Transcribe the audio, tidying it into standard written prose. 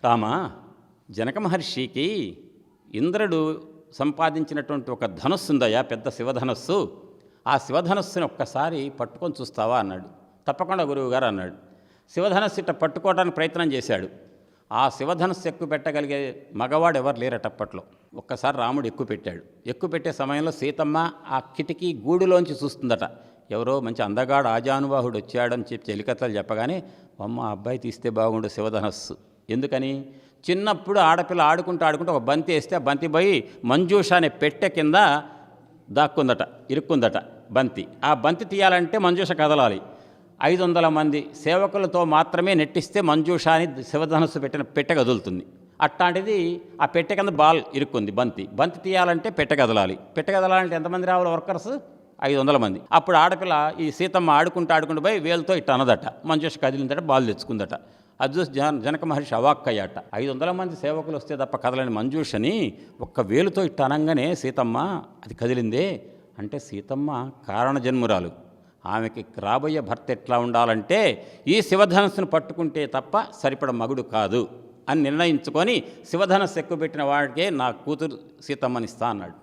రామ, జనక మహర్షికి ఇంద్రుడు సంపాదించినటువంటి ఒక ధనుస్సు ఉందయ్యా, పెద్ద శివధనస్సు. ఆ శివధనస్సుని ఒక్కసారి పట్టుకొని చూస్తావా అన్నాడు. తప్పకుండా గురువుగారు అన్నాడు. శివధనస్సు ఇట్ట పట్టుకోవడానికి ప్రయత్నం చేశాడు. ఆ శివధనస్సు ఎక్కువ పెట్టగలిగే మగవాడు ఎవరు లేరట అప్పట్లో. ఒక్కసారి రాముడు ఎక్కువ పెట్టాడు. ఎక్కువ పెట్టే సమయంలో సీతమ్మ ఆ కిటికీ గూడులోంచి చూస్తుందట. ఎవరో మంచి అందగాడు ఆజానుబాహుడు వచ్చాడని చెప్పి చెలికత్తలు చెప్పగానే, అమ్మ అబ్బాయి తీస్తే బాగుండు శివధనస్సు. ఎందుకని? చిన్నప్పుడు ఆడపిల్ల ఆడుకుంటూ ఒక బంతి వేస్తే ఆ బంతి పోయి మంజూష అనే పెట్టె కింద దాక్కుందట, ఇరుక్కుందట బంతి. ఆ బంతి తీయాలంటే మంజూష కదలాలి. 500 మంది సేవకులతో మాత్రమే నెట్టిస్తే మంజూష అని శివధనస్సు పెట్టిన పెట్టె కదులుతుంది. అట్లాంటిది ఆ పెట్టె కింద బాల్ ఇరుక్కుంది బంతి తీయాలంటే పెట్టె కదలాలంటే ఎంతమంది రావాలి వర్కర్స్? 500 మంది. అప్పుడు ఆడపిల్ల ఈ సీతమ్మ ఆడుకుంటూ పోయి వేలుతో ఇట్ట అనదట, మంజూష కదిలిందట, బాల్ తెచ్చుకుందట. అది చూసి జనక మహర్షి అవాక్కయ్యాట. 500 మంది సేవకులు వస్తే తప్ప కదలని మంజూషని ఒక్క వేలుతో ఇట్ట అనగానే సీతమ్మ అది కదిలిందే. అంటే సీతమ్మ కారణజన్మురాలు. ఆమెకి రాబోయే భర్త ఎట్లా ఉండాలంటే ఈ శివధనస్సును పట్టుకుంటే తప్ప సరిపడ మగుడు కాదు అని నిర్ణయించుకొని శివధనస్సు ఎక్కువ పెట్టిన వాడికే నా కూతురు సీతమ్మనిస్తా అన్నాడు.